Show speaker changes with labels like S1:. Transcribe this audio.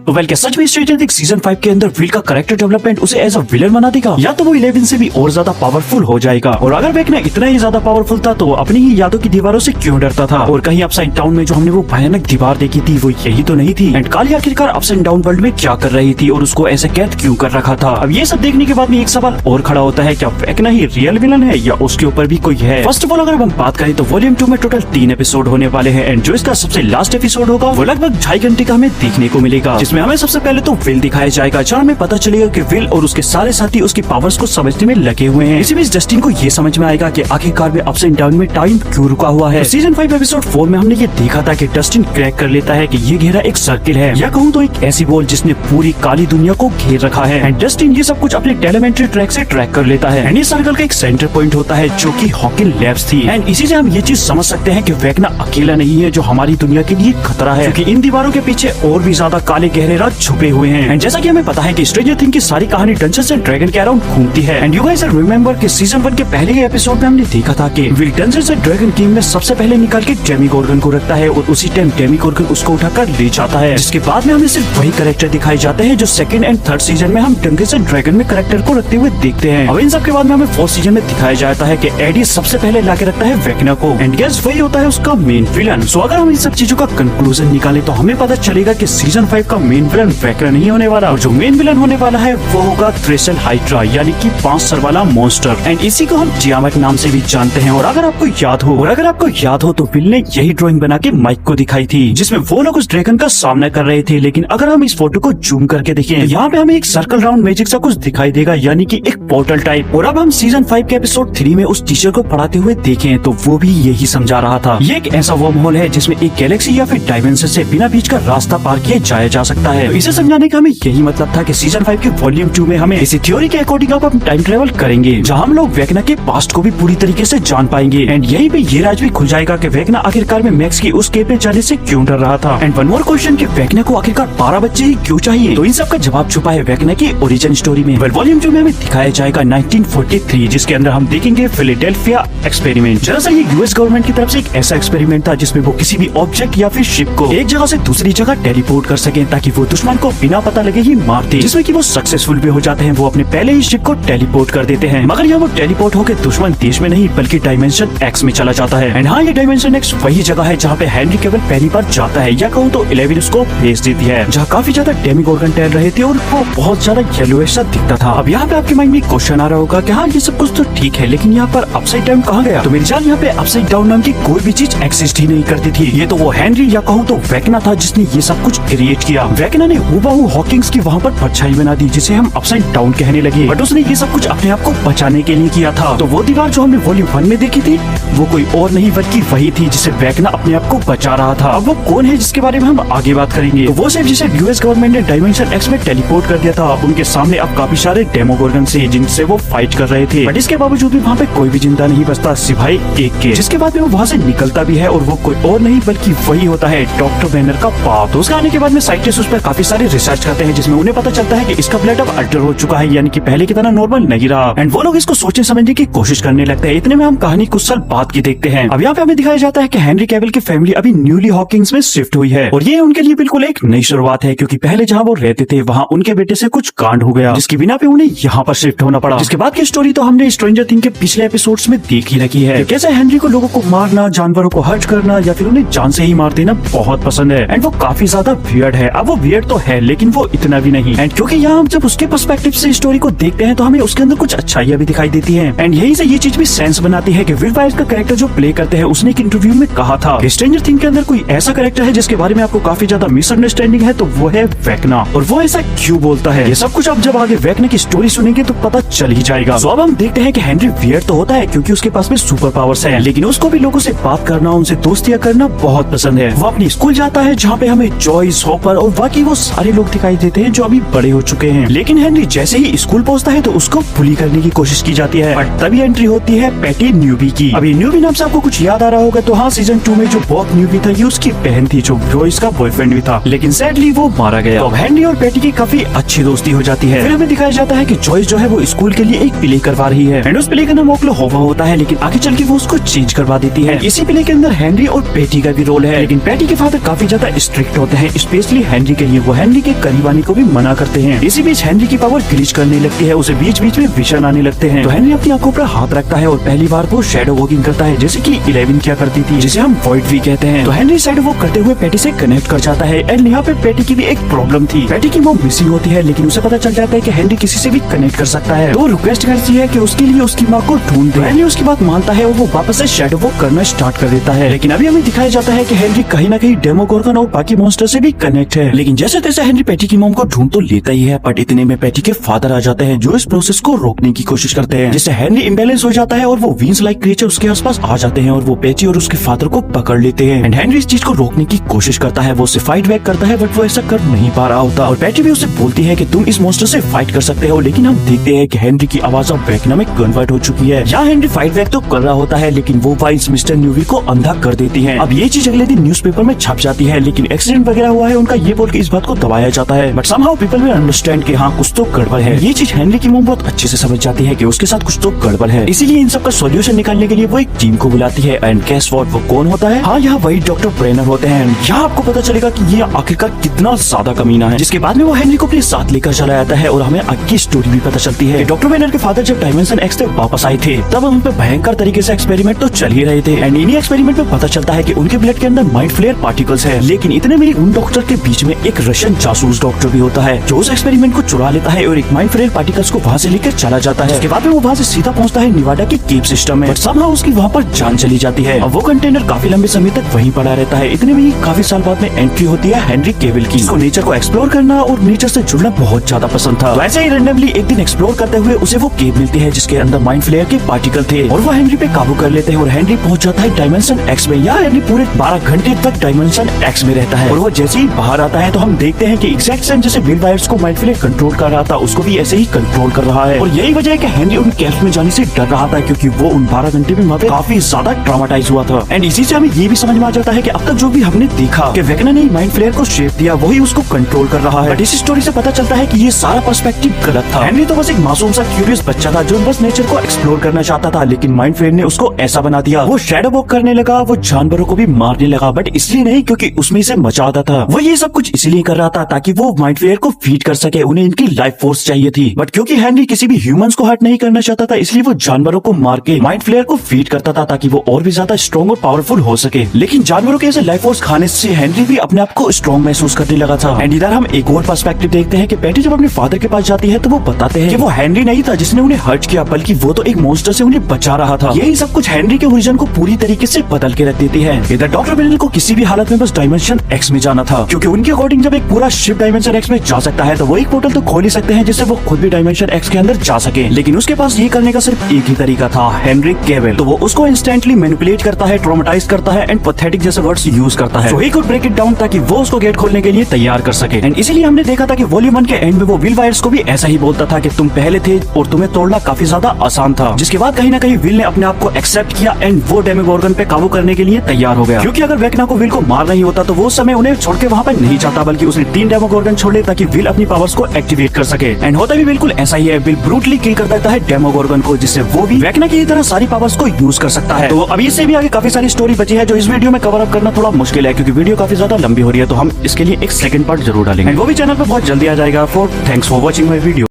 S1: तो वेल क्या सच में स्ट्रेंजर थिंग्स सीजन 5 के अंदर विल का कैरेक्टर डेवलपमेंट उसे एज अ विलन बना देगा, या तो वो 11 से भी और ज्यादा पावरफुल हो जाएगा। और अगर वेकना इतना ही ज्यादा पावरफुल था तो वो अपनी ही यादों की दीवारों से क्यों डरता था, और कहीं अपसाइड डाउन में जो हमने वो भयानक दीवार देखी थी वो यही तो नहीं थी। एंड काली आखिरकार अपसाइड डाउन वर्ल्ड में क्या कर रही थी और उसको ऐसे कैद क्यों कर रखा था। अब ये सब देखने के बाद में एक सवाल और खड़ा होता है, क्या वेकना ही रियल विलन है या उसके ऊपर भी कोई है। फर्स्ट ऑफ ऑल अगर हम बात करें तो वॉल्यूम 2 में टोटल 3 एपिसोड होने वाले हैं, एंड जो इसका सबसे लास्ट एपिसोड होगा वो लगभग 2.5 घंटे का हमें देखने को मिलेगा, जिसमें हमें सबसे पहले तो विल दिखाया जाएगा, जहाँ हमें पता चलेगा कि विल और उसके सारे साथी उसकी पावर्स को समझने में लगे हुए हैं। इसी बीच डस्टिन को ये समझ में आएगा कि आखिरकार में अपसाइड डाउन में टाइम क्यों रुका हुआ है। तो सीजन 5 एपिसोड 4 में हमने ये देखा था कि डस्टिन क्रैक कर लेता है कि ये घेरा एक सर्किल है, या कहूँ तो एक ऐसी बॉल जिसने पूरी काली दुनिया को घेर रखा है। एंड डस्टिन ये सब कुछ अपने टेलीमेट्री ट्रैक से ट्रैक कर लेता है, एंड ये सर्कल का एक सेंटर पॉइंट होता है जो कि हॉकिंग लैब्स थी। एंड इसी से हम ये चीज समझ सकते हैं कि वेकना अकेला नहीं है जो हमारी दुनिया के लिए खतरा है, क्योंकि इन दीवारों के पीछे और भी ज्यादा काले गहरे राज छुपे हुए हैं। एंड जैसा कि हमें पता है कि स्ट्रेंजर थिंग्स की सारी कहानी डंजन्स एंड ड्रैगन के अराउंड घूमती है। एंड यू गाइस रिमेंबर कि सीजन 1 के पहले ही एपिसोड में हमने देखा था कि will dungeons and dragon game में सबसे पहले निकाल के डेमिगॉर्गन को रखता है, और उसी टाइम डेमिगॉर्गन उसको उठाकर ले जाता है, जिसके बाद में हमें सिर्फ वही कैरेक्टर दिखाई जाते हैं जो सेकंड एंड थर्ड सीजन में हम डंजन्स एंड ड्रैगन में कैरेक्टर को रखते हुए देखते हैं। अब इन सब के बाद में हमें फोर्थ सीजन में दिखाया जाता है कि एडी सबसे पहले लाके रखता है वेकना को, एंड गेस वही होता है उसका मेन विलन। सो अगर हम इन सब चीजों का कंक्लूजन निकाले तो हमें पता चलेगा कि सीजन 5 का मेन विलन वेकना नहीं होने वाला, और जो मेन विलन होने वाला है वो होगा थ्रेशल हाइड्रा, यानी कि 5 सर वाला मॉन्स्टर। एंड इसी को हम टियामट नाम से भी जानते हैं। और अगर आपको याद हो तो विल ने यही ड्राइंग बना के माइक को दिखाई थी, जिसमें वो लोग उस ड्रैगन का सामना कर रहे थे। लेकिन अगर हम इस फोटो को जूम करके देखें तो यहाँ पे हमें एक सर्कल राउंड मैजिक सा कुछ दिखाई देगा, यानी कि एक पोर्टल टाइप। और अब हम सीजन 5 के एपिसोड 3 में उस टीचर को पढ़ाते हुए देखें तो वो भी यही समझा रहा था। ये एक ऐसा वर्म होल है जिसमें एक गैलेक्सी या फिर डायमेंशन से बिना बीच का रास्ता पार किया जाया जा सकता है। तो इसे समझाने का हमें यही मतलब था कि सीजन 5 के वॉल्यूम 2 में हमें इसी थ्योरी के अकॉर्डिंग अब टाइम ट्रेवल करेंगे, जहाँ हम लोग वेकना के पास्ट को भी पूरी तरीके से जान पाएंगे। एंड यहीं पे ये राज भी खुल जाएगा कि वेकना आखिरकार में मैक्स की उस केव में जाने से क्यों डर रहा था। एंड वन मोर क्वेश्चन कि वेकना को आखिरकार 12 बच्चे ही क्यों चाहिए, तो इन सब का जवाब छुपा है वेकना की ओरिजिन स्टोरी में। वॉल्यूम 2 में हमें दिखाया जाएगा 1943, जिसके अंदर हम देखेंगे फिलाडेल्फिया एक्सपेरिमेंट। दरअसल ये यूएस गवर्नमेंट की तरफ से एक ऐसा एक्सपेरिमेंट था जिसमें वो किसी भी ऑब्जेक्ट या फिर शिप को एक जगह से दूसरी जगह टेलीपोर्ट कर सके, ताकि वो दुश्मन को बिना पता लगे ही मार दे। जिसमें कि वो सक्सेसफुल भी हो जाते हैं, वो अपने पहले ही शिप को टेलीपोर्ट कर देते हैं। मगर यहाँ वो टेलीपोर्ट होकर दुश्मन देश में नहीं बल्कि डायमेंशन एक्स में चला जाता है। एंड हाँ, ये डायमेंशन एक्स वही जगह है जहाँ पे हेनरी केवल पहली बार जाता है, या कहूँ तो 11 उसको भेज देती है, जहाँ काफी ज्यादा डेमिगॉर्गन टहल रहे थे और वो बहुत ज्यादा येलोइश सा दिखता था। अब यहाँ पे आपके माइंड में क्वेश्चन आ रहा होगा कि हाँ ये सब कुछ तो ठीक है, लेकिन यहाँ पर अपसाइड डाउन कहाँ गया। तो मेरी जान यहाँ पे अपसाइड डाउन नाम की कोई भी चीज एक्सिस्ट ही नहीं करती थी। ये तो वो हेनरी या कहूँ तो वेकना था जिसने ये सब कुछ क्रिएट किया। वेकना ने हूबहू हॉकिंग्स की वहाँ पर परछाई बना दी, जिसे हम अपसाइड डाउन कहने लगे, बट उसने ये सब कुछ अपने आप को बचाने के लिए किया था। तो वो दीवार जो हमने वॉल्यूम 1 में देखी थी वो कोई और नहीं बल्कि वही थी जिसे वेकना अपने आप को बचा रहा था। अब वो कौन है जिसके बारे में हम आगे बात करेंगे। तो वो सिर्फ जिसे यूएस गवर्नमेंट ने डायमेंशन एक्स में टेलीपोर्ट कर दिया था, उनके सामने अब काफी सारे डेमोगॉर्गन से जिनसे वो फाइट कर रहे थे, बट इसके बावजूद भी वहाँ पे कोई भी जिंदा नहीं बचता सिवाय एक के, जिसके बाद में वो वहाँ से निकलता भी है, और वो कोई और नहीं बल्कि वही होता है डॉक्टर बैनर का बाप। तो उसके आने के बाद में साइंटिस्ट उस पर काफी सारे रिसर्च करते हैं, जिसमें उन्हें पता चलता है कि इसका ब्लड अब अल्टर हो चुका है, यानी कि पहले की तरह नॉर्मल नहीं रहा। एंड वो लोग इसको सोचने समझने की कोशिश करने लगते हैं। इतने में हम कहानी कुछ साल बाद की देखते हैं। अब यहाँ पे हमें दिखाया जाता है कि हेनरी कैविल की फैमिली अभी न्यूली हॉकिंग्स में शिफ्ट हुई है, और ये उनके लिए बिल्कुल एक नई शुरुआत है, क्योंकि पहले जहाँ वो रहते थे वहाँ उनके बेटे से कुछ कांड हो गया, जिसकी बिना पे उन्हें यहाँ पर शिफ्ट होना पड़ा। जिसके बाद की स्टोरी तो हमने स्ट्रेंजर थिंग्स के पिछले एपिसोड्स में देख ही रखी है। कैसे हेनरी को लोगों को मारना, जानवरों को हर्ट करना या फिर उन्हें जान से ही मार देना बहुत पसंद है, एंड वो काफी ज्यादा वियर्ड है। अब वो वियर्ड तो है लेकिन वो इतना भी नहीं। एंड क्योंकि यहाँ हम जब उसके पर्सपेक्टिव से स्टोरी को देखते हैं तो हमें उसके अंदर कुछ अच्छाइयाँ भी दिखाई देती है। एंड यही से ये चीज भी सेंस बनाती है कि विल वाइल्ड का कैरेक्टर जो प्ले करते हैं उसने एक इंटरव्यू में कहा था कि स्ट्रेंजर थिंग्स के अंदर कोई ऐसा कैरेक्टर है जिसके बारे में आपको काफी ज्यादा मिसअंडरस्टैंडिंग है, तो वो है वेकना। और वो ऐसा क्यों बोलता है ये सब कुछ आप जब आगे वेकना की स्टोरी सुनेंगे तो पता चल ही जाएगा। तो अब हम देखते हैं कि हेनरी वियर्ड तो होता है क्योंकि उसके पास में सुपर पावर्स है, लेकिन उसको भी लोगों से बात करना, उनसे दोस्तियां करना बहुत पसंद है। वो अपनी स्कूल जाता है जहाँ पे हमें जॉयस, हॉपर और बाकी वो सारे लोग दिखाई देते हैं जो अभी बड़े हो चुके हैं। लेकिन हेनरी जैसे ही स्कूल पहुँचता है तो उसको बुली करने की कोशिश की जाती है, बट तभी एंट्री होती है पैटी न्यूबी की। अभी न्यूबी नाम से आपको कुछ याद आ रहा होगा तो हाँ, सीजन 2 में जो बॉब न्यूबी था ये उसकी बहन थी जो जॉयस का बॉयफ्रेंड भी था, लेकिन सैडली वो मारा गया। तो हेनरी और पैटी की काफी अच्छी दोस्ती हो जाती है। फिर हमें दिखाया जाता है कि जॉयस जो है वो स्कूल के लिए एक प्ले करवा रही है, एंड उस प्ले का नाम ओक्लाहोमा होता है, लेकिन आगे चल के वो उसको चेंज करवा देती है। इसी प्ले के अंदर हेनरी और पैटी का भी रोल है, लेकिन पैटी के फादर काफी ज्यादा स्ट्रिक्ट होते हैं, स्पेशली हेनरी बचने के लिए वो हेनरी के करीब आने को भी मना करते हैं। इसी बीच हेनरी की पावर ग्लिच करने लगती है, उसे बीच बीच में विजन आने लगते हैं। तो हेनरी अपनी आंखों पर हाथ रखता है और पहली बार वो शैडो वॉकिंग करता है, जैसे कि 11 क्या करती थी, जिसे हम वॉइड भी कहते हैं। तो हेनरी शैडो वॉक करते हुए पैटी से कनेक्ट कर जाता है। एंड यहाँ पे पैटी की भी एक प्रॉब्लम थी, पैटी की मॉम मिसिंग होती है, लेकिन उसे पता चल जाता है कि हेनरी किसी से भी कनेक्ट कर सकता है। तो वो रिक्वेस्ट करती है कि उसके लिए उसकी माँ को ढूंढ दे। हेनरी उसकी बात मानता है और वो वापस से शैडो वॉक करना स्टार्ट कर देता है। लेकिन अभी हमें दिखाया जाता है कि हेनरी कहीं ना कहीं डेमोगोर्गन और बाकी मॉन्स्टर से भी कनेक्ट है। लेकिन जैसे तैसे हेनरी पैटी की मॉम को ढूंढ तो लेता ही है, बट इतने में पैटी के फादर आ जाते हैं, जो इस प्रोसेस को रोकने की कोशिश करते हैं, जिससे हेनरी इम्बैलेंस हो जाता है और वो वीन्स लाइक क्रिएचर उसके आसपास आ जाते हैं और वो पैटी और उसके फादर को पकड़ लेते हैं। एंड हेनरी इस चीज को रोकने की कोशिश करता है, वो उसे फाइट बैक करता है, बट वो ऐसा कर नहीं पा रहा होता। और पैटी भी उसे बोलती है कि तुम इस मॉन्स्टर से फाइट कर सकते हो। लेकिन हम देखते हैं कि हेनरी की आवाज अब वेक्ना में कन्वर्ट हो चुकी है। यहाँ हेनरी फाइट बैक तो कर रहा होता है, लेकिन वो वाइस मिस्टर न्यूवी को अंधा कर देती है। अब ये चीज अगले दिन न्यूज़पेपर में छप जाती है, लेकिन एक्सीडेंट वगैरह हुआ है उनका ये बोल के इस बात को दबाया जाता है। But somehow people will understand कि हाँ कुछ तो गड़बड़ है। ये चीज हेनरी की मॉम बहुत अच्छे से समझ जाती है कि उसके साथ कुछ तो गड़बड़ है, इसीलिए इन सब का सॉल्यूशन निकालने के लिए वो एक टीम को बुलाती है। एंड गेस व्हाट, वो कौन होता है? हाँ, यहाँ वही डॉक्टर ब्रेनर होते हैं। यहाँ आपको पता चलेगा कि ये आखिरकार कितना ज्यादा कमीना है। जिसके बाद में वो हेनरी को अपने साथ लेकर चला जाता है और हमें आगे स्टोरी भी पता चलती है। डॉक्टर ब्रेनर के फादर जब डायमेंशन एक्स से वापस आए थे, तब उन पे भयंकर तरीके से एक्सपेरिमेंट तो चल ही रहे थे। एंड इन्हीं एक्सपेरिमेंट में पता चलता है कि उनके ब्लड के अंदर माइंड फ्लेयर पार्टिकल्स है। लेकिन इतने में उन डॉक्टर के बीच में एक रशियन जासूस डॉक्टर भी होता है, जो उस एक्सपेरिमेंट को चुरा लेता है और एक माइंड फ्लेयर पार्टिकल्स को वहाँ से लेकर चला जाता है। उसके बाद में वो वहाँ से सीधा पहुँचता है निवाडा की केव सिस्टम में, बट समहाउ उसकी वहाँ पर जान चली जाती है। अब वो कंटेनर काफी लंबे समय तक वहीं पड़ा रहता है। इतने में ही काफी साल बाद में एंट्री होती है हेनरी केविल की। उसको नेचर को एक्सप्लोर करना और नेचर से जुड़ना बहुत ज्यादा पसंद था। तो ऐसे ही रैंडमली एक दिन एक्सप्लोर करते हुए उसे वो केव मिलती है, जिसके अंदर माइंड फ्लेयर के पार्टिकल थे, और वो हेनरी पे काबू कर लेते हैं और हेनरी पहुंच जाता है डायमेंशन एक्स में। यहाँ हेनरी पूरे 12 घंटे तक डायमेंशन एक्स में रहता है, और वो जैसे ही बाहर आता है तो हम देखते हैं कि एग्जैक्ट सेम जैसे विल वायर्स को माइंड फ्लेयर कंट्रोल कर रहा था, उसको भी ऐसे ही कंट्रोल कर रहा है। और यही वजह है कि हेनरी उन केव्स में जाने से डर रहा था, क्योंकि वो उन 12 घंटे में वहाँ पे काफी ज्यादा ट्रॉमाटाइज हुआ था। एंड इसी से हमें ये भी समझ में आ जाता है कि अब तक जो भी हमने देखा कि वेक्ना ने माइंड फ्लेयर को शेप दिया, वही उसको कंट्रोल कर रहा है। बट इस स्टोरी से पता चलता है कि ये सारा पर्सपेक्टिव गलत था। हेनरी तो बस एक मासूम सा क्यूरियस बच्चा था जो बस नेचर को एक्सप्लोर करना चाहता था, लेकिन माइंड फ्लेयर ने उसको ऐसा बना दिया। वो शैडो वॉक करने लगा, वो जानवरों को भी मारने लगा, बट इसलिए नहीं क्योंकि उसमें से मजा आता था। वो ये सब कुछ इसलिए कर रहा था ताकि वो माइंड फ्लेयर को फीड कर सके, उन्हें इनकी लाइफ फोर्स चाहिए थी। बट क्योंकि हेनरी किसी भी ह्यूमंस को हर्ट नहीं करना चाहता था, इसलिए वो जानवरों को मार के माइंड फ्लेयर को फीड करता था ताकि वो और भी ज्यादा स्ट्रॉन्ग और पावरफुल हो सके। लेकिन जानवरों के ऐसे लाइफ फोर्स खाने से हेनरी भी अपने आप को स्ट्रॉन्ग महसूस करने लगा था। एंड इधर हम एक और पर्सपेक्टिव देखते हैं कि पैटी जब अपने फादर के पास जाती है तो वो बताते हैं कि वो हेनरी नहीं था जिसने उन्हें हर्ट किया, बल्कि वो तो एक मॉन्स्टर से उन्हें बचा रहा था। यही सब कुछ हेनरी के ओरिजिन को पूरी तरीके से बदल के रख देती है। इधर डॉक्टर ब्रेनर को किसी भी हालत में बस डायमेंशन एक्स में जाना था, क्योंकि उनके अकॉर्डिंग जब एक पूरा शिप डायमेंशन एक्स में जा सकता है तो वो एक पोर्टल तो खोल ही सकते हैं जिससे वो खुद भी डायमेंशन एक्स के अंदर जा सके। लेकिन उसके पास ये करने का सिर्फ एक ही तरीका था, हेनरी केविल। तो वो उसको इंस्टेंटली मैनिपुलेट करता है, ट्रॉमेटाइज करता है एंड पैथेटिक जैसे वर्ड्स यूज करता है, so he could break it down ताकि वो उसको गेट खोलने के लिए तैयार कर सके। एंड इसीलिए हमने देखा था कि वॉल्यूम 1 के एंड में वो विल वायर्स को भी ऐसा ही बोलता था कि तुम पहले थे और तुम्हें तोड़ना काफी ज्यादा आसान था। जिसके बाद कहीं ना कहीं विल ने अपने आप को एक्सेप्ट किया एंड वो डेमोगोर्गन पे काबू करने के लिए तैयार हो गया, क्योंकि अगर वेक्ना को विल को मारना ही होता तो वो समय उन्हें छोड़ के वहाँ पे नहीं चाहता, बल्कि उसने 3 डेमोगोर्गन छोड़े ताकि विल अपनी पावर्स को एक्टिवेट कर सके। एंड होता भी बिल्कुल ऐसा ही है, विल ब्रूटली किल कर देता है डेमोगोर्गन को, जिससे वो भी वेक्ना की तरह सारी पावर्स को यूज कर सकता है। तो अभी इससे भी आगे काफी सारी स्टोरी बची है जो इस वीडियो में कवर अप करना थोड़ा मुश्किल है, क्योंकि वीडियो काफी ज्यादा लंबी हो रही है, तो हम इसके लिए एक सेकंड पार्ट जरूर डालेंगे, वो भी चैनल पे बहुत जल्दी आ जाएगा। Thanks for watching my video.